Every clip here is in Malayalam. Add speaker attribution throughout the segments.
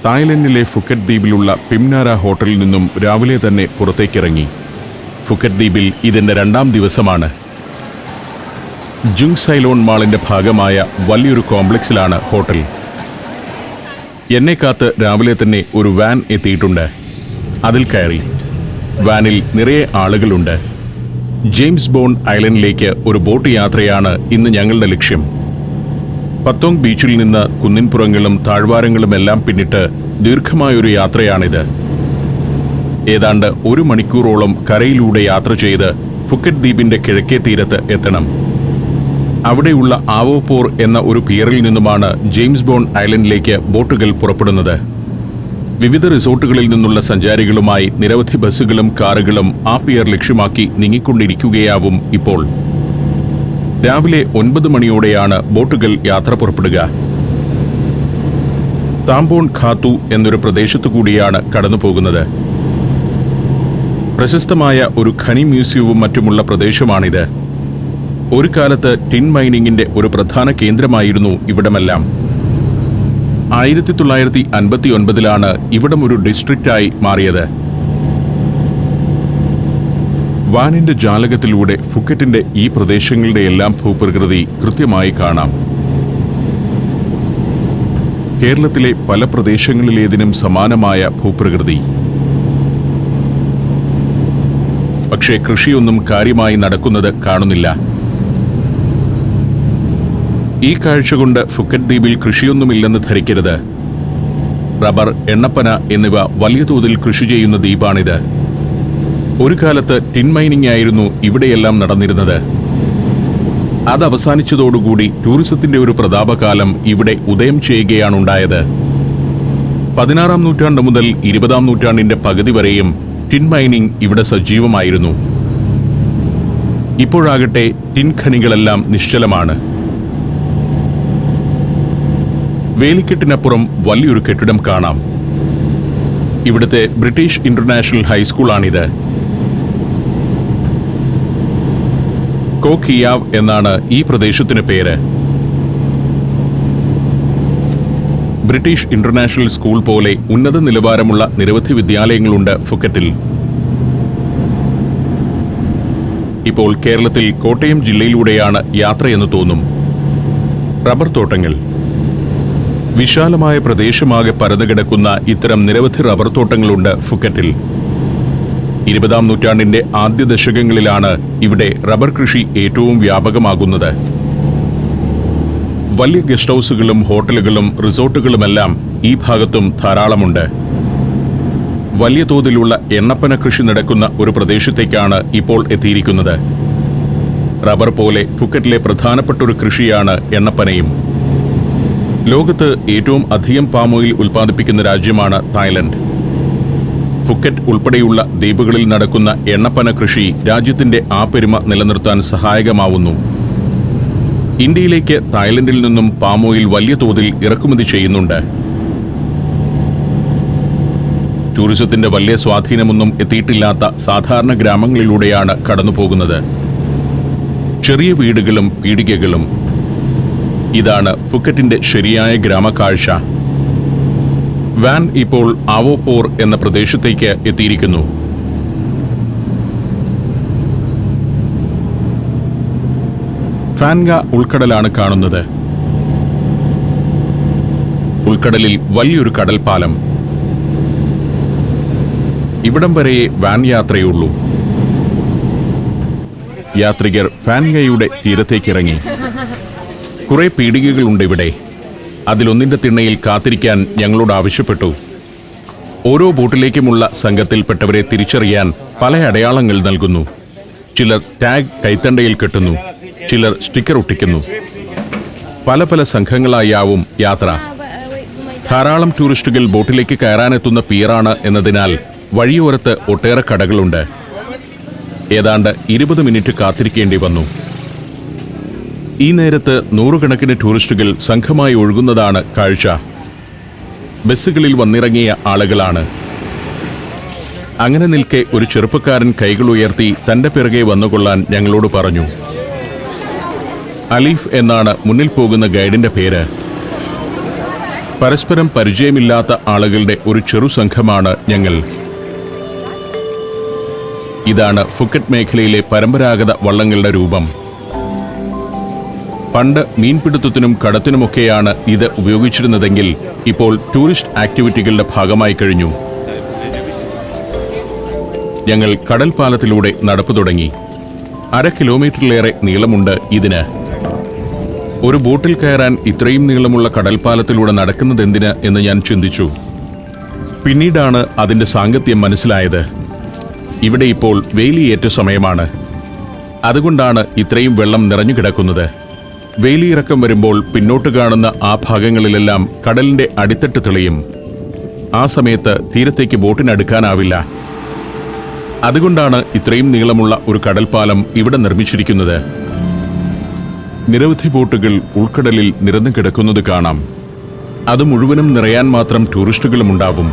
Speaker 1: തായ്ലൻഡിലെ ഫുക്കറ്റ് ദ്വീപിലുള്ള പിംനാര ഹോട്ടലിൽ നിന്നും രാവിലെ തന്നെ പുറത്തേക്കിറങ്ങി. ഫുക്കറ്റ് ദ്വീപിൽ ഇതിൻ്റെ 2ാം ദിവസമാണ്. ജുങ് സൈലോൺ മാളിൻ്റെ ഭാഗമായ വലിയൊരു കോംപ്ലക്സിലാണ് ഹോട്ടൽ. എന്നെ കാത്ത് രാവിലെ തന്നെ ഒരു വാൻ എത്തിയിട്ടുണ്ട്. അതിൽ കയറി. വാനിൽ നിറയെ ആളുകളുണ്ട്. ജെയിംസ് ബോണ്ട് ഐലൻഡിലേക്ക് ഒരു ബോട്ട് യാത്രയാണ് ഇന്ന് ഞങ്ങളുടെ ലക്ഷ്യം. പത്തോങ് ബീച്ചിൽ നിന്ന് കുന്നിൻപുറങ്ങളും താഴ്വാരങ്ങളുമെല്ലാം പിന്നിട്ട് ദീർഘമായൊരു യാത്രയാണിത്. ഏതാണ്ട് 1 മണിക്കൂറോളം കരയിലൂടെ യാത്ര ചെയ്ത് ഫുക്കറ്റ് ദ്വീപിന്റെ കിഴക്കേ തീരത്ത് എത്തണം. അവിടെയുള്ള ആവോപോർ എന്ന ഒരു പിയറിൽ നിന്നുമാണ് ജെയിംസ് ബോണ്ട് ഐലൻഡിലേക്ക് ബോട്ടുകൾ പുറപ്പെടുന്നത്. വിവിധ റിസോർട്ടുകളിൽ നിന്നുള്ള സഞ്ചാരികളുമായി നിരവധി ബസ്സുകളും കാറുകളും ആ പിയർ ലക്ഷ്യമാക്കി നീങ്ങിക്കൊണ്ടിരിക്കുകയാവും ഇപ്പോൾ. രാവിലെ 9 മണിയോടെയാണ് ബോട്ടുകൾ യാത്ര പുറപ്പെടുക. താംബോൺ ഖാത്തു എന്നൊരു പ്രദേശത്തു കൂടിയാണ് കടന്നു പോകുന്നത്. പ്രശസ്തമായ ഒരു ഖനി മ്യൂസിയവും മറ്റുമുള്ള പ്രദേശമാണിത്. ഒരു കാലത്ത് ടിൻ മൈനിങ്ങിന്റെ ഒരു പ്രധാന കേന്ദ്രമായിരുന്നു ഇവിടമെല്ലാം. 1959 ഇവിടം ഒരു ഡിസ്ട്രിക്റ്റായി മാറിയത്. വാനിന്റെ ജാലകത്തിലൂടെ ഫുക്കറ്റിന്റെ ഈ പ്രദേശങ്ങളുടെ എല്ലാം ഭൂപ്രകൃതി കൃത്യമായി കാണാം. കേരളത്തിലെ പല പ്രദേശങ്ങളിലേതിനും സമാനമായ ഭൂപ്രകൃതി. പക്ഷേ കൃഷിയൊന്നും കാര്യമായി നടക്കുന്നത് കാണുന്നില്ല. ഈ കാഴ്ച കൊണ്ട് ഫുക്കറ്റ് ദ്വീപിൽ കൃഷിയൊന്നുമില്ലെന്ന് ധരിക്കരുത്. റബ്ബർ, എണ്ണപ്പന എന്നിവ വലിയ തോതിൽ കൃഷി ചെയ്യുന്ന ദ്വീപാണിത്. ഒരു കാലത്ത് ടിൻ മൈനിങ് ആയിരുന്നു ഇവിടെയെല്ലാം നടന്നിരുന്നത്. അത് അവസാനിച്ചതോടുകൂടി ടൂറിസത്തിന്റെ ഒരു പ്രതാപകാലം ഇവിടെ ഉദയം ചെയ്യുകയാണുണ്ടായത്. 16-ാം നൂറ്റാണ്ട് മുതൽ 20-ാം നൂറ്റാണ്ടിന്റെ പകുതി വരെയും ടിൻ മൈനിങ് ഇവിടെ സജീവമായിരുന്നു. ഇപ്പോഴാകട്ടെ ടിൻ ഖനികളെല്ലാം നിശ്ചലമാണ്. വേലിക്കെട്ടിനപ്പുറം വലിയൊരു കെട്ടിടം കാണാം. ഇവിടുത്തെ ബ്രിട്ടീഷ് ഇന്റർനാഷണൽ ഹൈസ്കൂളാണിത്. കോ കിയാവ് എന്നാണ് ഈ പ്രദേശത്തിന് പേര്. ബ്രിട്ടീഷ് ഇന്റർനാഷണൽ സ്കൂൾ പോലെ ഉന്നത നിലവാരമുള്ള നിരവധി വിദ്യാലയങ്ങളുണ്ട് ഫുക്കറ്റിൽ. ഇപ്പോൾ കേരളത്തിൽ കോട്ടയം ജില്ലയിലൂടെയാണ് യാത്രയെന്ന് തോന്നും. റബ്ബർ തോട്ടങ്ങൾ. വിശാലമായ പ്രദേശമാകെ പരന്നുകിടക്കുന്ന ഇത്തരം നിരവധി റബ്ബർ തോട്ടങ്ങളുണ്ട് ഫുക്കറ്റിൽ. 20-ാം നൂറ്റാണ്ടിന്റെ ആദ്യ ദശകങ്ങളിലാണ് ഇവിടെ റബ്ബർ കൃഷി ഏറ്റവും വ്യാപകമാകുന്നത്. വലിയ ഗസ്റ്റ് ഹൗസുകളും ഹോട്ടലുകളും റിസോർട്ടുകളുമെല്ലാം ഈ ഭാഗത്തും ധാരാളമുണ്ട്. വലിയ തോതിലുള്ള എണ്ണപ്പന കൃഷി നടക്കുന്ന ഒരു പ്രദേശത്തേക്കാണ് ഇപ്പോൾ എത്തിയിരിക്കുന്നത്. റബ്ബർ പോലെ ഫുക്കറ്റിലെ പ്രധാനപ്പെട്ട ഒരു കൃഷിയാണ് എണ്ണപ്പനയും. ലോകത്ത് ഏറ്റവും അധികം പാം ഓയിൽ ഉൽപ്പാദിപ്പിക്കുന്ന രാജ്യമാണ് തായ്ലൻഡ്. ഫുക്കറ്റ് ഉൾപ്പെടെയുള്ള ദ്വീപുകളിൽ നടക്കുന്ന എണ്ണപ്പന കൃഷി രാജ്യത്തിന്റെ ആ പെരുമ നിലനിർത്താൻ സഹായകമാവുന്നു. ഇന്ത്യയിലേക്ക് തായ്ലൻഡിൽ നിന്നും പാം ഓയിൽ വലിയ തോതിൽ ഇറക്കുമതി ചെയ്യുന്നുണ്ട്. ടൂറിസത്തിന്റെ വലിയ സ്വാധീനമൊന്നും എത്തിയിട്ടില്ലാത്ത സാധാരണ ഗ്രാമങ്ങളിലൂടെയാണ് കടന്നുപോകുന്നത്. ചെറിയ വീടുകളും പീടികകളും. ഇതാണ് ഫുക്കറ്റിന്റെ ശരിയായ ഗ്രാമക്കാഴ്ച. വാൻ ഇപ്പോൾ ആവോപോർ എന്ന പ്രദേശത്തേക്ക് എത്തിയിരിക്കുന്നു. ഫാൻഗ ഉൾക്കടലാണ് കാണുന്നത്. ഉൾക്കടലിൽ വലിയൊരു കടൽപ്പാലം. ഇവിടം വരെയേ വാൻ യാത്രയുള്ളൂ. യാത്രികർ ഫാൻഗയുടെ തീരത്തേക്കിറങ്ങി. കുറെ പീടികകളുണ്ട് ഇവിടെ. അതിലൊന്നിന്റെ തിണ്ണയിൽ കാത്തിരിക്കാൻ ഞങ്ങളോട് ആവശ്യപ്പെട്ടു. ഓരോ ബോട്ടിലേക്കുമുള്ള സംഘത്തിൽപ്പെട്ടവരെ തിരിച്ചറിയാൻ പല അടയാളങ്ങൾ നൽകുന്നു. ചിലർ ടാഗ് കൈത്തണ്ടയിൽ കെട്ടുന്നു, ചിലർ സ്റ്റിക്കർ ഒട്ടിക്കുന്നു. പല പല സംഘങ്ങളായാവും യാത്ര. ധാരാളം ടൂറിസ്റ്റുകൾ ബോട്ടിലേക്ക് കയറാനെത്തുന്ന പിയറാണ് എന്നതിനാൽ വഴിയോരത്ത് ഒട്ടേറെ കടകളുണ്ട്. ഏതാണ്ട് 20 മിനിറ്റ് കാത്തിരിക്കേണ്ടി വന്നു. ഈ നേരത്ത് നൂറുകണക്കിന് ടൂറിസ്റ്റുകൾ സംഘമായി ഒഴുകുന്നതാണ് കാഴ്ച. ബസ്സുകളിൽ വന്നിറങ്ങിയ ആളുകളാണ്. അങ്ങനെ നിൽക്കെ ഒരു ചെറുപ്പക്കാരൻ കൈകൾ ഉയർത്തി തന്റെ പിറകെ വന്നുകൊള്ളാൻ ഞങ്ങളോട് പറഞ്ഞു. അലീഫ് എന്നാണ് മുന്നിൽ പോകുന്ന ഗൈഡിന്റെ പേര്. പരസ്പരം പരിചയമില്ലാത്ത ആളുകളുടെ ഒരു ചെറു സംഘമാണ് ഞങ്ങൾ. ഇതാണ് ഫുക്കറ്റ് മേഖലയിലെ പരമ്പരാഗത വള്ളങ്ങളുടെ രൂപം. പണ്ട് മീൻപിടുത്തത്തിനും കടത്തിനുമൊക്കെയാണ് ഇത് ഉപയോഗിച്ചിരുന്നതെങ്കിൽ ഇപ്പോൾ ടൂറിസ്റ്റ് ആക്ടിവിറ്റികളുടെ ഭാഗമായി കഴിഞ്ഞു. ഞങ്ങൾ കടൽപ്പാലത്തിലൂടെ നടപ്പ് തുടങ്ങി. 1/2 കിലോമീറ്ററിലേറെ നീളമുണ്ട് ഇതിന്. ഒരു ബോട്ടിൽ കയറാൻ ഇത്രയും നീളമുള്ള കടൽപ്പാലത്തിലൂടെ നടക്കുന്നതെന്തിന് എന്ന് ഞാൻ ചിന്തിച്ചു. പിന്നീടാണ് അതിന്റെ സാങ്കത്യം മനസ്സിലായത്. ഇവിടെ ഇപ്പോൾ വേലിയേറ്റ സമയമാണ്. അതുകൊണ്ടാണ് ഇത്രയും വെള്ളം നിറഞ്ഞു കിടക്കുന്നത്. വേലിയിറക്കം വരുമ്പോൾ പിന്നോട്ട് കാണുന്ന ആ ഭാഗങ്ങളിലെല്ലാം കടലിന്റെ അടിത്തട്ട് തെളിയും. ആ സമയത്ത് തീരത്തേക്ക് ബോട്ടിനടുക്കാനാവില്ല. അതുകൊണ്ടാണ് ഇത്രയും നീളമുള്ള ഒരു കടൽപ്പാലം ഇവിടെ നിർമ്മിച്ചിരിക്കുന്നത്. നിരവധി ബോട്ടുകൾ ഉൾക്കടലിൽ നിരന്നു കിടക്കുന്നത് കാണാം. അത് മുഴുവനും നിറയാൻ മാത്രം ടൂറിസ്റ്റുകളുമുണ്ടാവും.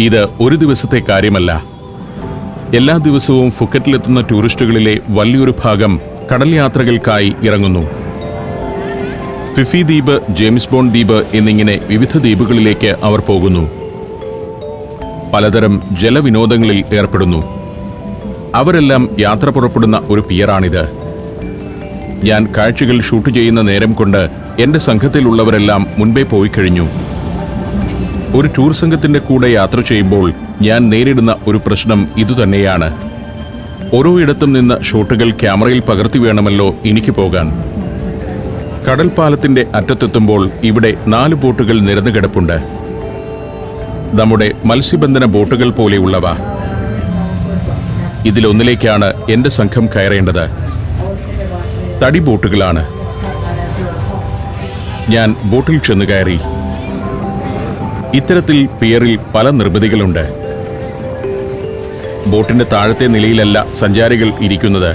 Speaker 1: ഇത് ഒരു ദിവസത്തെ കാര്യമല്ല. എല്ലാ ദിവസവും ഫുക്കറ്റിലെത്തുന്ന ടൂറിസ്റ്റുകളിലെ വലിയൊരു ഭാഗം കടൽ യാത്രകൾക്കായി ഇറങ്ങുന്നു. ഫിഫി ദ്വീപ്, ജെയിംസ് ബോണ്ട് ദ്വീപ് എന്നിങ്ങനെ വിവിധ ദ്വീപുകളിലേക്ക് അവർ പോകുന്നു. പലതരം ജലവിനോദങ്ങളിൽ ഏർപ്പെടുന്നു. അവരെല്ലാം യാത്ര പുറപ്പെടുന്ന ഒരു പിയറാണിത്. ഞാൻ കാഴ്ചകൾ ഷൂട്ട് ചെയ്യുന്ന നേരം കൊണ്ട് എന്റെ സംഘത്തിലുള്ളവരെല്ലാം മുൻപേ പോയി കഴിഞ്ഞു. ഒരു ടൂർ സംഘത്തിന്റെ കൂടെ യാത്ര ചെയ്യുമ്പോൾ ഞാൻ നേരിടുന്ന ഒരു പ്രശ്നം ഇതുതന്നെയാണ്. ഓരോ ഇടത്തും നിന്ന് ഷോട്ടുകൾ ക്യാമറയിൽ പകർത്തി വേണമല്ലോ എനിക്ക് പോകാൻ. കടൽപ്പാലത്തിന്റെ അറ്റത്തെത്തുമ്പോൾ ഇവിടെ 4 ബോട്ടുകൾ നിരന്നു കിടപ്പുണ്ട്. നമ്മുടെ മത്സ്യബന്ധന ബോട്ടുകൾ പോലെയുള്ളവ. ഇതിലൊന്നിലേക്കാണ് എന്റെ സംഘം കയറേണ്ടത്. തടി ബോട്ടുകളാണ്. ഞാൻ ബോട്ടിൽ ചെന്ന് കയറി. ഇത്തരത്തിൽ പിയറിൽ പല നിർമ്മിതികളുണ്ട്. ബോട്ടിന്റെ താഴത്തെ നിലയിലല്ല സഞ്ചാരികൾ ഇരിക്കുന്നത്.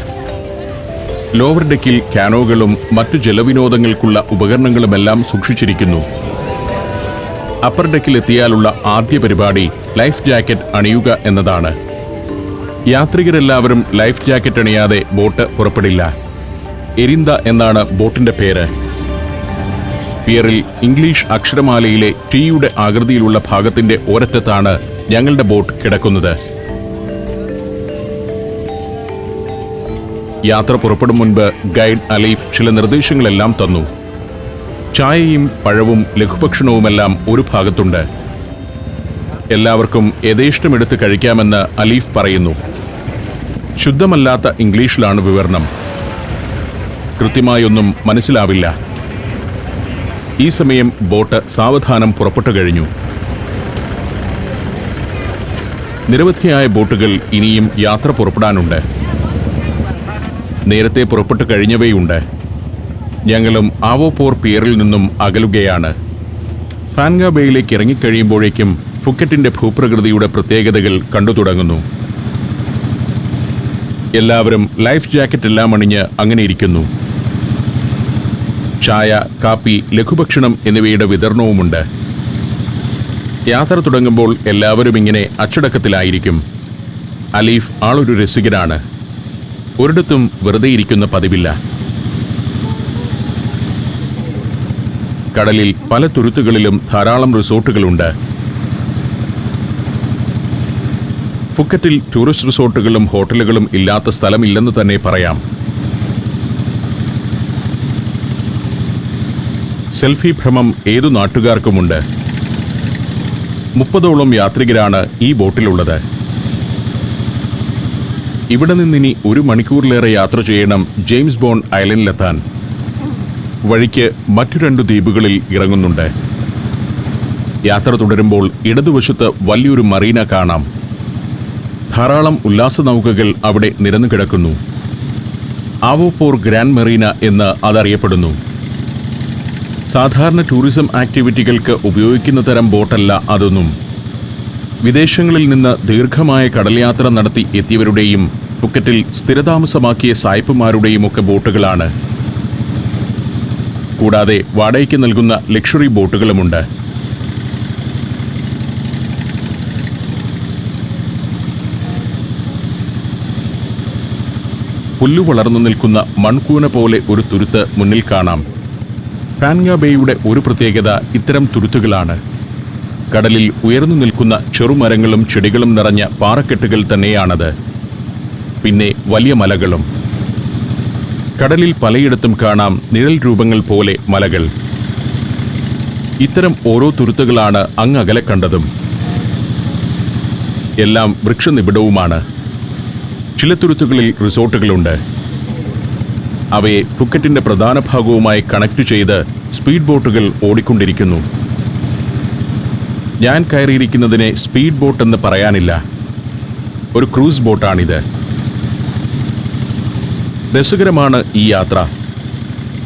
Speaker 1: ലോവർ ഡെക്കിൽ കാനോകളും മറ്റു ജലവിനോദങ്ങൾക്കുള്ള ഉപകരണങ്ങളുമെല്ലാം സൂക്ഷിച്ചിരിക്കുന്നു. അപ്പർ ഡെക്കിൽ എത്തിയാലുള്ള ആദ്യ പരിപാടി ലൈഫ് ജാക്കറ്റ് അണിയുക എന്നതാണ്. യാത്രികരെല്ലാവരും ലൈഫ് ജാക്കറ്റ് അണിയാതെ ബോട്ട് പുറപ്പെടില്ല. എരിന്ത എന്നാണ് ബോട്ടിന്റെ പേര്. പിയറിൽ ഇംഗ്ലീഷ് അക്ഷരമാലയിലെ ടിയുടെ ആകൃതിയിലുള്ള ഭാഗത്തിന്റെ ഒരറ്റത്താണ് ഞങ്ങളുടെ ബോട്ട് കിടക്കുന്നത്. യാത്ര പുറപ്പെടും മുൻപ് ഗൈഡ് അലീഫ് ചില നിർദ്ദേശങ്ങളെല്ലാം തന്നു. ചായയും പഴവും ലഘുഭക്ഷണവുമെല്ലാം ഒരു ഭാഗത്തുണ്ട്. എല്ലാവർക്കും യഥേഷ്ടമെടുത്ത് കഴിക്കാമെന്ന് അലീഫ് പറയുന്നു. ശുദ്ധമല്ലാത്ത ഇംഗ്ലീഷിലാണ് വിവരണം. കൃത്യമായൊന്നും മനസ്സിലാവില്ല. ഈ സമയം ബോട്ട് സാവധാനം പുറപ്പെട്ടു കഴിഞ്ഞു. നിരവധിയായ ബോട്ടുകൾ ഇനിയും യാത്ര പുറപ്പെടാനുണ്ട്. നേരത്തെ പുറപ്പെട്ടു കഴിഞ്ഞവയുണ്ട്. ഞങ്ങളും ആവോപോർ പിയറിൽ നിന്നും അകലുകയാണ്. ഫാൻഗ ബേയിലേക്ക് ഇറങ്ങിക്കഴിയുമ്പോഴേക്കും ഫുക്കറ്റിന്റെ ഭൂപ്രകൃതിയുടെ പ്രത്യേകതകൾ കണ്ടു തുടങ്ങുന്നു. എല്ലാവരും ലൈഫ് ജാക്കറ്റ് എല്ലാം അണിഞ്ഞ് അങ്ങനെ ഇരിക്കുന്നു. ചായ, കാപ്പി, ലഘുഭക്ഷണം എന്നിവയുടെ വിതരണവുമുണ്ട്. യാത്ര തുടങ്ങുമ്പോൾ എല്ലാവരും ഇങ്ങനെ അച്ചടക്കത്തിലായിരിക്കും. അലീഫ് ആളൊരു രസികനാണ്. ഒരിടത്തും വെറുതെ ഇരിക്കുന്ന പതിവില്ല. കടലിൽ പല തുരുത്തുകളിലും ധാരാളം റിസോർട്ടുകളുണ്ട്. ഫുക്കറ്റിൽ ടൂറിസ്റ്റ് റിസോർട്ടുകളും ഹോട്ടലുകളും ഇല്ലാത്ത സ്ഥലമില്ലെന്ന് തന്നെ പറയാം. സെൽഫി ഭ്രമം ഏതു നാട്ടുകാർക്കുമുണ്ട്. 30ഓളം യാത്രികരാണ് ഈ ബോട്ടിലുള്ളത്. ഇവിടെ നിന്നിനി 1 മണിക്കൂറിലേറെ യാത്ര ചെയ്യണം ജെയിംസ് ബോണ്ട് ഐലൻഡിലെത്താൻ. വഴിക്ക് മറ്റു 2 ദ്വീപുകളിൽ ഇറങ്ങുന്നുണ്ട്. യാത്ര തുടരുമ്പോൾ ഇടതുവശത്ത് വലിയൊരു മറീന കാണാം. ധാരാളം ഉല്ലാസ നൗകകൾ അവിടെ നിരന്നു കിടക്കുന്നു. ആവോപോർ ഗ്രാൻഡ് മെറീന എന്ന് അതറിയപ്പെടുന്നു. സാധാരണ ടൂറിസം ആക്ടിവിറ്റികൾക്ക് ഉപയോഗിക്കുന്ന തരം ബോട്ടല്ല അതൊന്നും. വിദേശങ്ങളിൽ നിന്ന് ദീർഘമായ കടൽ യാത്ര നടത്തി എത്തിയവരുടെയും ഫുക്കറ്റിൽ സ്ഥിരതാമസമാക്കിയ സായിപ്പുമാരുടെയും ഒക്കെ ബോട്ടുകളാണ്. കൂടാതെ വാടകയ്ക്ക് നൽകുന്ന ലക്ഷറി ബോട്ടുകളുമുണ്ട്. പുല്ലു വളർന്നു നിൽക്കുന്ന മൺകൂന പോലെ ഒരു തുരുത്ത് മുന്നിൽ കാണാം. പാൻഗ ബേയുടെ ഒരു പ്രത്യേകത ഇത്തരം തുരുത്തുകളാണ്. കടലിൽ ഉയർന്നു നിൽക്കുന്ന ചെറുമരങ്ങളും ചെടികളും നിറഞ്ഞ പാറക്കെട്ടുകൾ തന്നെയാണത്. പിന്നെ വലിയ മലകളും. കടലിൽ പലയിടത്തും കാണാം നിഴൽ രൂപങ്ങൾ പോലെ മലകൾ. ഇത്തരം ഓരോ തുരുത്തുകളാണ് അങ്ങകലെ കണ്ടതും. എല്ലാം വൃക്ഷനിബിഡവുമാണ്. ചില തുരുത്തുകളിൽ റിസോർട്ടുകളുണ്ട്. അവയെ ഫുക്കറ്റിന്റെ പ്രധാന ഭാഗവുമായി കണക്ട് ചെയ്ത് സ്പീഡ് ബോട്ടുകൾ ഓടിക്കൊണ്ടിരിക്കുന്നു. ഞാൻ കയറിയിരിക്കുന്നതിനെ സ്പീഡ് ബോട്ട് എന്ന് പറയാനില്ല, ഒരു ക്രൂസ് ബോട്ടാണിത്. രസകരമാണ് ഈ യാത്ര.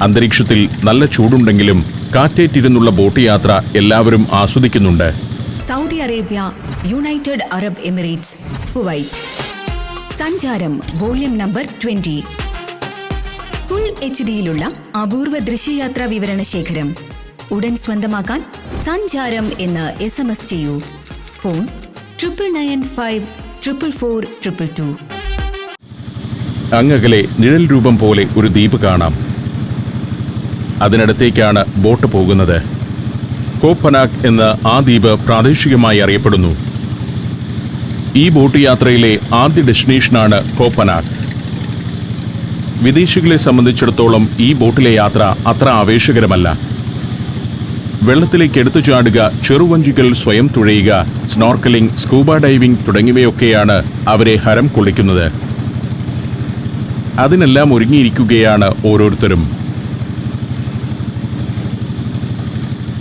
Speaker 1: അന്തരീക്ഷത്തിൽ നല്ല ചൂടുണ്ടെങ്കിലും കാറ്റേറ്റിരുന്നുള്ള ബോട്ട് യാത്ര എല്ലാവരും ആസ്വദിക്കുന്നുണ്ട്.
Speaker 2: Saudi Arabia, United Arab Emirates, Kuwait. സഞ്ചാരം വോള്യം നമ്പർ 20. ഫുൾ HD-യിലുള്ള അപൂർവ ദൃശ്യയാത്രാ വിവരണ ശേഖരം ഉടൻ സ്വന്തമാക്കാൻ സഞ്ചാരം എന്ന് SMS ചെയ്യൂ. ഫോൺ 9995444222.
Speaker 1: അങ്ങകലെ നിഴൽ രൂപം പോലെ ഒരു ദ്വീപ് കാണാം. അതിനടുത്തേക്കാണ് ബോട്ട് പോകുന്നത്. കോപ്പനാക് എന്ന ആ ദ്വീപ് പ്രാദേശികമായി അറിയപ്പെടുന്നു. ഈ ബോട്ട് യാത്രയിലെ ആദ്യ ഡെസ്റ്റിനേഷനാണ് കോപ്പനാക്. വിദേശികളെ സംബന്ധിച്ചിടത്തോളം ഈ ബോട്ടിലെ യാത്ര അത്ര ആവേശകരമല്ല. വെള്ളത്തിലേക്ക് എടുത്തു ചാടുക, ചെറുവഞ്ചികൾ സ്വയം തുഴയുക, സ്നോർക്കലിംഗ്, സ്കൂബ ഡൈവിംഗ് തുടങ്ങിയവയൊക്കെയാണ് അവരെ ഹരം കൊള്ളിക്കുന്നത്. അതിനെല്ലാം ഒരുങ്ങിയിരിക്കുകയാണ് ഓരോരുത്തരും.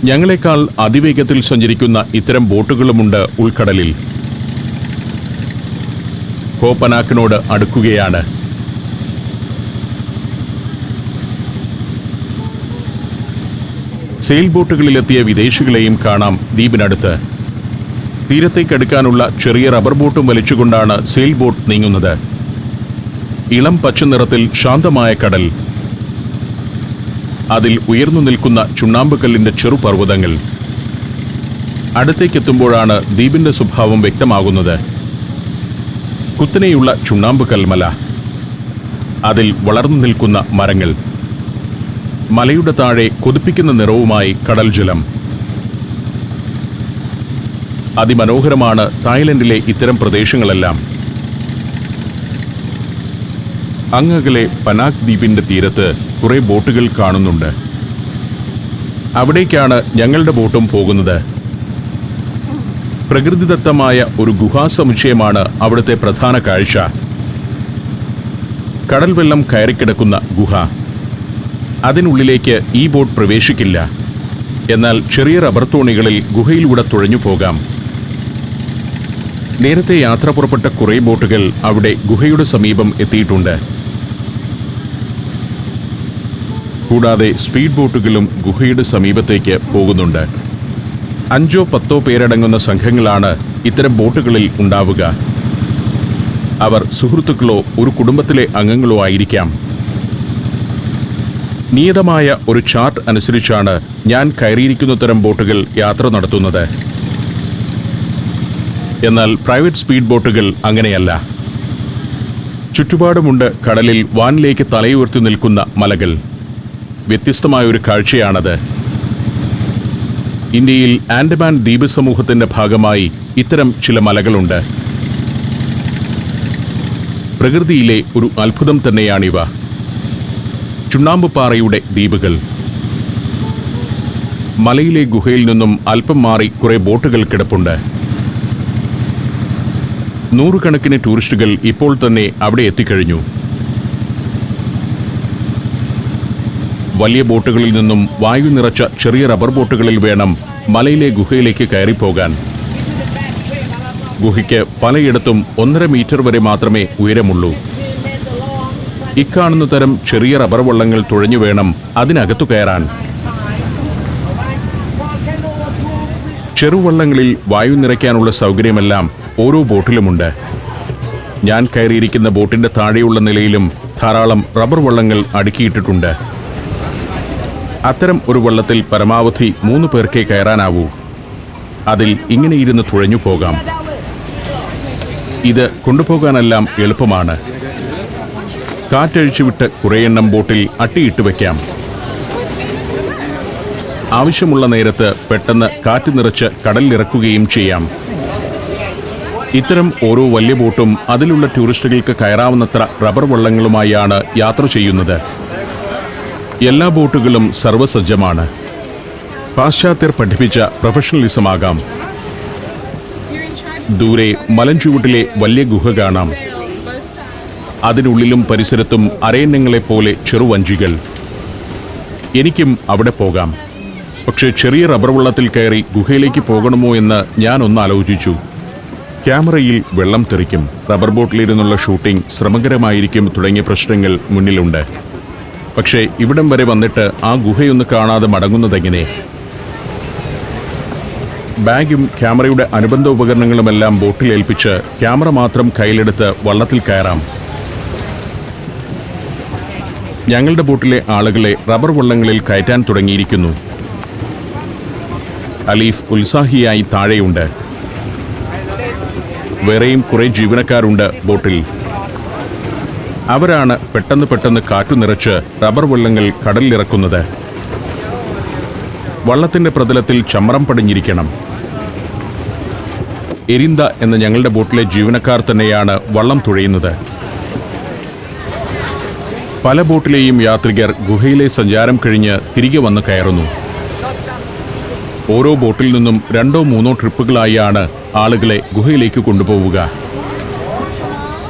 Speaker 1: ഞങ്ങളെക്കാൾ അതിവേഗത്തിൽ സഞ്ചരിക്കുന്ന ഇത്തരം ബോട്ടുകളുമുണ്ട് ഉൾക്കടലിൽ. കോപ്പനാക്കിനോട് അടുക്കുകയാണ്. സെയിൽ ബോട്ടുകളിലെത്തിയ വിദേശികളെയും കാണാം ദ്വീപിനടുത്ത്. തീരത്തേക്കടുക്കാനുള്ള ചെറിയ റബ്ബർ ബോട്ടും വലിച്ചുകൊണ്ടാണ് സെയിൽ ബോട്ട് നീങ്ങുന്നത്. ഇളം പച്ച നിറത്തിൽ ശാന്തമായ കടൽ. അതിൽ ഉയർന്നു നിൽക്കുന്ന ചുണ്ണാമ്പുകല്ലിന്റെ ചെറുപർവ്വതങ്ങൾ. അടുത്തേക്കെത്തുമ്പോഴാണ് ദ്വീപിന്റെ സ്വഭാവം വ്യക്തമാകുന്നത്. കുത്തനെയുള്ള ചുണ്ണാമ്പുകൽമല, അതിൽ വളർന്നു നിൽക്കുന്ന മരങ്ങൾ, മലയുടെ താഴെ കൊതിപ്പിക്കുന്ന നിറവുമായി കടൽ ജലം. അതിമനോഹരമാണ് തായ്ലൻഡിലെ ഇത്തരം പ്രദേശങ്ങളെല്ലാം. അങ്ങകലെ പനാക് ദ്വീപിന്റെ തീരത്ത് കുറെ ബോട്ടുകൾ കാണുന്നുണ്ട്. അവിടേക്കാണ് ഞങ്ങളുടെ ബോട്ടും പോകുന്നത്. പ്രകൃതിദത്തമായ ഒരു ഗുഹാസമുച്ചയമാണ് അവിടുത്തെ പ്രധാന കാഴ്ച. കടൽ വെള്ളം കയറിക്കിടക്കുന്ന ഗുഹ. അതിനുള്ളിലേക്ക് ഈ ബോട്ട് പ്രവേശിക്കില്ല. എന്നാൽ ചെറിയ റബ്ബർ തോണികളിൽ ഗുഹയിലൂടെ തുഴഞ്ഞു പോകാം. നേരത്തെ യാത്ര പുറപ്പെട്ട കുറേ ബോട്ടുകൾ അവിടെ ഗുഹയുടെ സമീപം എത്തിയിട്ടുണ്ട്. കൂടാതെ സ്പീഡ് ബോട്ടുകളും ഗുഹയുടെ സമീപത്തേക്ക് പോകുന്നുണ്ട്. 5-10 പേരടങ്ങുന്ന സംഘങ്ങളാണ് ഇത്തരം ബോട്ടുകളിൽ ഉണ്ടാവുക. അവർ സുഹൃത്തുക്കളോ ഒരു കുടുംബത്തിലെ അംഗങ്ങളോ ആയിരിക്കാം. നിയതമായ ഒരു ചാർട്ട് അനുസരിച്ചാണ് ഞാൻ കയറിയിരിക്കുന്ന തരം ബോട്ടുകൾ യാത്ര നടത്തുന്നത്. എന്നാൽ പ്രൈവറ്റ് സ്പീഡ് ബോട്ടുകൾ അങ്ങനെയല്ല. ചുറ്റുപാടുമുണ്ട് കടലിൽ വാനിലേക്ക് തലയുയർത്തി നിൽക്കുന്ന മലകൾ. വ്യത്യസ്തമായൊരു കാഴ്ചയാണത്. ഇന്ത്യയിൽ ആൻഡമാൻ ദ്വീപ് സമൂഹത്തിന്റെ ഭാഗമായി ഇത്തരം ചില മലകളുണ്ട്. പ്രകൃതിയിലെ ഒരു അത്ഭുതം തന്നെയാണിവ. ചുണ്ണാമ്പുപാറയുടെ ദ്വീപുകൾ. മലയിലെ ഗുഹയിൽ നിന്നും അല്പം മാറി കുറെ ബോട്ടുകൾ കിടപ്പുണ്ട്. നൂറുകണക്കിന് ടൂറിസ്റ്റുകൾ ഇപ്പോൾ തന്നെ അവിടെ എത്തിക്കഴിഞ്ഞു. വലിയ ബോട്ടുകളിൽ നിന്നും വായു നിറച്ച ചെറിയ റബ്ബർ ബോട്ടുകളിൽ വേണം മലയിലെ ഗുഹയിലേക്ക് കയറിപ്പോകാൻ. ഗുഹയ്ക്ക് പലയിടത്തും 1.5 മീറ്റർ വരെ മാത്രമേ ഉയരമുള്ളൂ. ഇക്കാണുന്ന തരം ചെറിയ റബ്ബർ വള്ളങ്ങൾ തുഴഞ്ഞു വേണം അതിനകത്തു കയറാൻ. ചെറുവള്ളങ്ങളിൽ വായു നിറയ്ക്കാനുള്ള സൗകര്യമെല്ലാം ഓരോ ബോട്ടിലുമുണ്ട്. ഞാൻ കയറിയിരിക്കുന്ന ബോട്ടിന്റെ താഴെയുള്ള നിലയിലും ധാരാളം റബ്ബർ വള്ളങ്ങൾ അടുക്കിയിട്ടിട്ടുണ്ട്. അത്തരം ഒരു വള്ളത്തിൽ പരമാവധി 3 പേർക്കേ കയറാനാവൂ. അതിൽ ഇങ്ങനെ ഇരുന്ന് തുഴഞ്ഞു പോകാം. ഇത് കൊണ്ടുപോകാനെല്ലാം എളുപ്പമാണ്. കാറ്റഴിച്ചുവിട്ട് കുറേയെണ്ണം ബോട്ടിൽ അട്ടിയിട്ട് വയ്ക്കാം. ആവശ്യമുള്ള നേരത്ത് പെട്ടെന്ന് കാറ്റ് നിറച്ച് കടലിലിറക്കുകയും ചെയ്യാം. ഇത്തരം ഓരോ വലിയ ബോട്ടും അതിലുള്ള ടൂറിസ്റ്റുകൾക്ക് കയറാവുന്നത്ര റബ്ബർ വള്ളങ്ങളുമായാണ് യാത്ര ചെയ്യുന്നത്. എല്ലാ ബോട്ടുകളും സർവ്വസജ്ജമാണ്. പാശ്ചാത്യർ പഠിപ്പിച്ച പ്രൊഫഷണലിസമാകാം. ദൂരെ മലഞ്ചുവട്ടിലെ വലിയ ഗുഹ കാണാം. അതിനുള്ളിലും പരിസരത്തും അരയന്നങ്ങളെപ്പോലെ ചെറുവഞ്ചികൾ. എനിക്കും അവിടെ പോകാം. പക്ഷേ ചെറിയ റബ്ബർ വള്ളത്തിൽ കയറി ഗുഹയിലേക്ക് പോകണമോ എന്ന് ഞാനൊന്ന് ആലോചിച്ചു. ക്യാമറയിൽ വെള്ളം തെറിക്കും, റബ്ബർ ബോട്ടിലിരുന്നുള്ള ഷൂട്ടിംഗ് ശ്രമകരമായിരിക്കും തുടങ്ങിയ പ്രശ്നങ്ങൾ മുന്നിലുണ്ട്. പക്ഷേ ഇവിടം വരെ വന്നിട്ട് ആ ഗുഹയൊന്ന് കാണാതെ മടങ്ങുന്നതെങ്ങനെ? ബാഗും ക്യാമറയുടെ അനുബന്ധ ഉപകരണങ്ങളുമെല്ലാം ബോട്ടിൽ ഏൽപ്പിച്ച് ക്യാമറ മാത്രം കയ്യിലെടുത്ത് വള്ളത്തിൽ കയറാം. ഞങ്ങളുടെ ബോട്ടിലെ ആളുകളെ റബ്ബർ വള്ളങ്ങളിൽ കയറ്റാൻ തുടങ്ങിയിരിക്കുന്നു. അലീഫ് ഉത്സാഹിയായി താഴെയുണ്ട്. വേറെയും കുറെ ജീവനക്കാരുണ്ട് ബോട്ടിൽ. അവരാണ് പെട്ടെന്ന് കാറ്റു നിറച്ച് റബ്ബർ വള്ളങ്ങൾ കടലിലിറക്കുന്നത്. വള്ളത്തിന്റെ പ്രതലത്തിൽ ചമ്മറം പടിഞ്ഞിരിക്കണം. എരിന്ത എന്ന ഞങ്ങളുടെ ബോട്ടിലെ ജീവനക്കാർ തന്നെയാണ് വള്ളം തുഴയുന്നത്. പല ബോട്ടിലെയും യാത്രികർ ഗുഹയിലെ സഞ്ചാരം കഴിഞ്ഞ് തിരികെ വന്ന് കയറുന്നു. ഓരോ ബോട്ടിൽ നിന്നും 2-3 ട്രിപ്പുകളായാണ് ആളുകളെ ഗുഹയിലേക്ക് കൊണ്ടുപോവുക.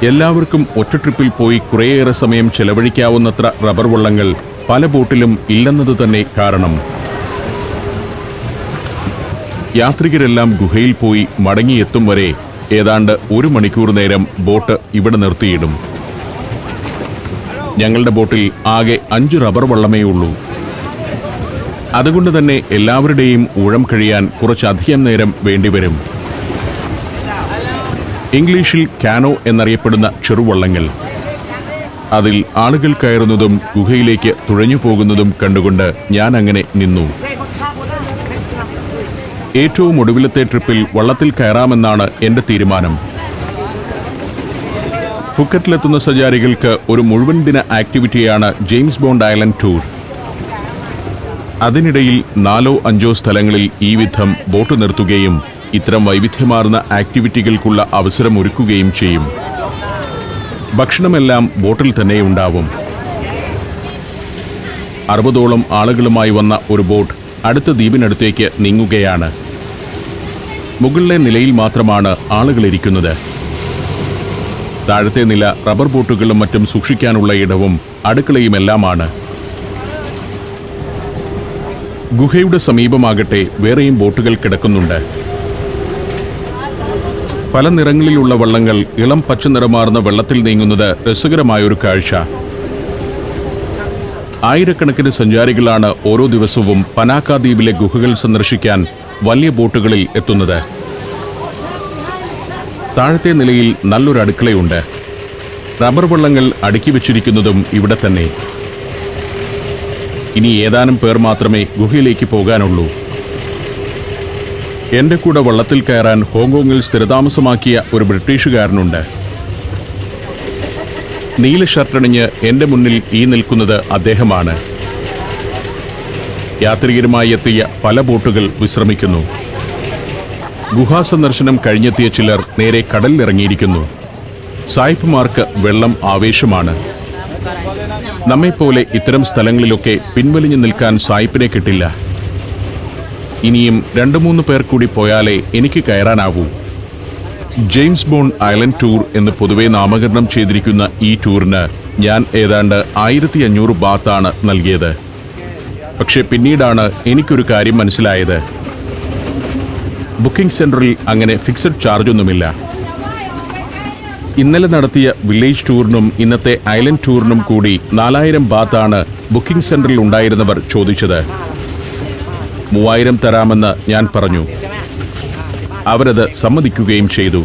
Speaker 1: എല്ലാവർക്കും ഒറ്റ ട്രിപ്പിൽ പോയി കുറേയേറെ സമയം ചെലവഴിക്കാവുന്നത്ര റബ്ബർ വള്ളങ്ങൾ പല ബോട്ടിലും ഇല്ലെന്നത് തന്നെ കാരണം. യാത്രികരെല്ലാം ഗുഹയിൽ പോയി മടങ്ങിയെത്തും വരെ ഏതാണ്ട് 1 മണിക്കൂർ നേരം ബോട്ട് ഇവിടെ നിർത്തിയിടും. ഞങ്ങളുടെ ബോട്ടിൽ ആകെ 5 റബ്ബർ വള്ളമേ ഉള്ളൂ. അതുകൊണ്ട് തന്നെ എല്ലാവരുടെയും ഊഴം കഴിയാൻ കുറച്ചധികം നേരം വേണ്ടിവരും. ഇംഗ്ലീഷിൽ കാനോ എന്നറിയപ്പെടുന്ന ചെറുവള്ളങ്ങൾ. അതിൽ ആളുകൾ കയറുന്നതും ഗുഹയിലേക്ക് തുഴഞ്ഞു പോകുന്നതും കണ്ടുകൊണ്ട് ഞാൻ അങ്ങനെ നിന്നു. ഏറ്റവും ഒടുവിലത്തെ ട്രിപ്പിൽ വള്ളത്തിൽ കയറാമെന്നാണ് എൻ്റെ തീരുമാനം. ഫുക്കറ്റിലെത്തുന്ന സഞ്ചാരികൾക്ക് ഒരു മുഴുവൻ ദിന ആക്ടിവിറ്റിയാണ് ജെയിംസ് ബോണ്ട് ഐലൻഡ് ടൂർ. അതിനിടയിൽ 4-5 സ്ഥലങ്ങളിൽ ഈ വിധം ബോട്ട് നിർത്തുകയും ഇത്തരം വൈവിധ്യമാർന്ന ആക്ടിവിറ്റികൾക്കുള്ള അവസരമൊരുക്കുകയും ചെയ്യും. ഭക്ഷണമെല്ലാം ബോട്ടിൽ തന്നെ ഉണ്ടാവും. 60ഓളം ആളുകളുമായി വന്ന ഒരു ബോട്ട് അടുത്ത ദ്വീപിനടുത്തേക്ക് നീങ്ങുകയാണ്. മുകളിലെ നിലയിൽ മാത്രമാണ് ആളുകളിരിക്കുന്നത്. താഴത്തെ നില റബ്ബർ ബോട്ടുകളും മറ്റും സൂക്ഷിക്കാനുള്ള ഇടവും അടുക്കളയുമെല്ലാമാണ്. ഗുഹയുടെ സമീപമാകട്ടെ വേറെയും ബോട്ടുകൾ കിടക്കുന്നുണ്ട്. പല നിറങ്ങളിലുള്ള വള്ളങ്ങൾ ഇളം പച്ച നിറമാർന്ന വെള്ളത്തിൽ നീങ്ങുന്നത് രസകരമായൊരു കാഴ്ച. ആയിരക്കണക്കിന് സഞ്ചാരികളാണ് ഓരോ ദിവസവും പനാക്ക ദ്വീപിലെ ഗുഹകൾ സന്ദർശിക്കാൻ വലിയ ബോട്ടുകളിൽ എത്തുന്നത്. താഴത്തെ നിലയിൽ നല്ലൊരു അടുക്കളയുണ്ട്. റബ്ബർ വള്ളങ്ങൾ അടുക്കി വെച്ചിരിക്കുന്നതും ഇവിടെ തന്നെ. ഇനി ഏതാനും പേർ മാത്രമേ ഗുഹയിലേക്ക് പോകാനുള്ളൂ. എൻ്റെ കൂടെ വള്ളത്തിൽ കയറാൻ ഹോങ്കോങ്ങിൽ സ്ഥിരതാമസമാക്കിയ ഒരു ബ്രിട്ടീഷുകാരനുണ്ട്. നീല ഷർട്ടണിഞ്ഞ് എൻ്റെ മുന്നിൽ ഈ നിൽക്കുന്നത് അദ്ദേഹമാണ്. യാത്രികരുമായി എത്തിയ പല ബോട്ടുകൾ വിശ്രമിക്കുന്നു. ഗുഹാസന്ദർശനം കഴിഞ്ഞെത്തിയ ചിലർ നേരെ കടലിലിറങ്ങിയിരിക്കുന്നു. സായിപ്പുമാർക്ക് വെള്ളം ആവേശമാണ്. നമ്മെപ്പോലെ ഇത്തരം സ്ഥലങ്ങളിലൊക്കെ പിൻവലിഞ്ഞു നിൽക്കാൻ സായിപ്പിനെ കിട്ടില്ല. ഇനിയും 2-3 പേർ കൂടി പോയാലേ എനിക്ക് കയറാനാവൂ. ജെയിംസ് ബോണ്ട് ഐലൻഡ് ടൂർ എന്ന് പൊതുവെ നാമകരണം ചെയ്തിരിക്കുന്ന ഈ ടൂറിന് ഞാൻ ഏതാണ്ട് 1500 ബാത്താണ് നൽകിയത്. പക്ഷെ പിന്നീടാണ് എനിക്കൊരു കാര്യം മനസ്സിലായത്. ബുക്കിംഗ് സെന്ററിൽ അങ്ങനെ ഫിക്സഡ് ചാർജൊന്നുമില്ല. ഇന്നലെ നടത്തിയ വില്ലേജ് ടൂറിനും ഇന്നത്തെ ഐലൻഡ് ടൂറിനും കൂടി 4000 ബാത്താണ് ബുക്കിംഗ് സെന്ററിൽ ഉണ്ടായിരുന്നവർ ചോദിച്ചത്. 3000 തരാമെന്ന് ഞാൻ പറഞ്ഞു. അവരത് സമ്മതിക്കുകയും ചെയ്തു.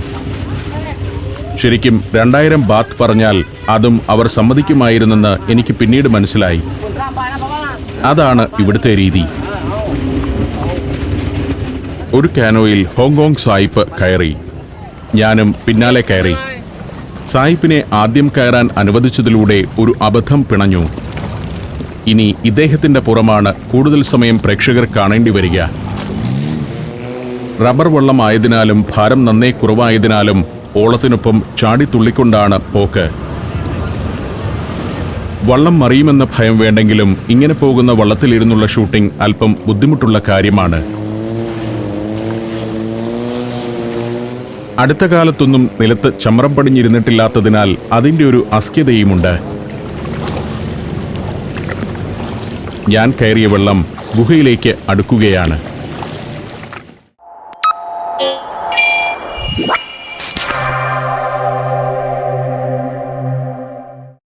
Speaker 1: ശരിക്കും 2000 ബാത്ത് പറഞ്ഞാൽ അതും അവർ സമ്മതിക്കുമായിരുന്നെന്ന് എനിക്ക് പിന്നീട് മനസ്സിലായി. അതാണ് ഇവിടുത്തെ രീതി. ഒരു കാനോയിൽ ഹോങ്കോങ് സായിപ്പ് കയറി. ഞാനും പിന്നാലെ കയറി. സായിപ്പിനെ ആദ്യം കയറാൻ അനുവദിച്ചതിലൂടെ ഒരു അബദ്ധം പിണഞ്ഞു. ഇനി ഇദ്ദേഹത്തിന്റെ പുറമാണ് കൂടുതൽ സമയം പ്രേക്ഷകർ കാണേണ്ടി വരിക. റബ്ബർ വള്ളമായതിനാലും ഭാരം നന്നേ കുറവായതിനാലും ഓളത്തിനൊപ്പം ചാടിത്തുള്ളിക്കൊണ്ടാണ് പോക്ക്. വള്ളം മറിയുമെന്ന ഭയം വേണ്ടെങ്കിലും ഇങ്ങനെ പോകുന്ന വള്ളത്തിലിരുന്നുള്ള ഷൂട്ടിംഗ് അല്പം ബുദ്ധിമുട്ടുള്ള കാര്യമാണ്. അടുത്ത കാലത്തൊന്നും നിലത്ത് ചമ്രം പടിഞ്ഞിരുന്നിട്ടില്ലാത്തതിനാൽ അതിൻ്റെ ഒരു അസ്ക്യതയുമുണ്ട്. ഞാൻ കയറിയ വെള്ളം ഗുഹയിലേക്ക് അടുക്കുകയാണ്.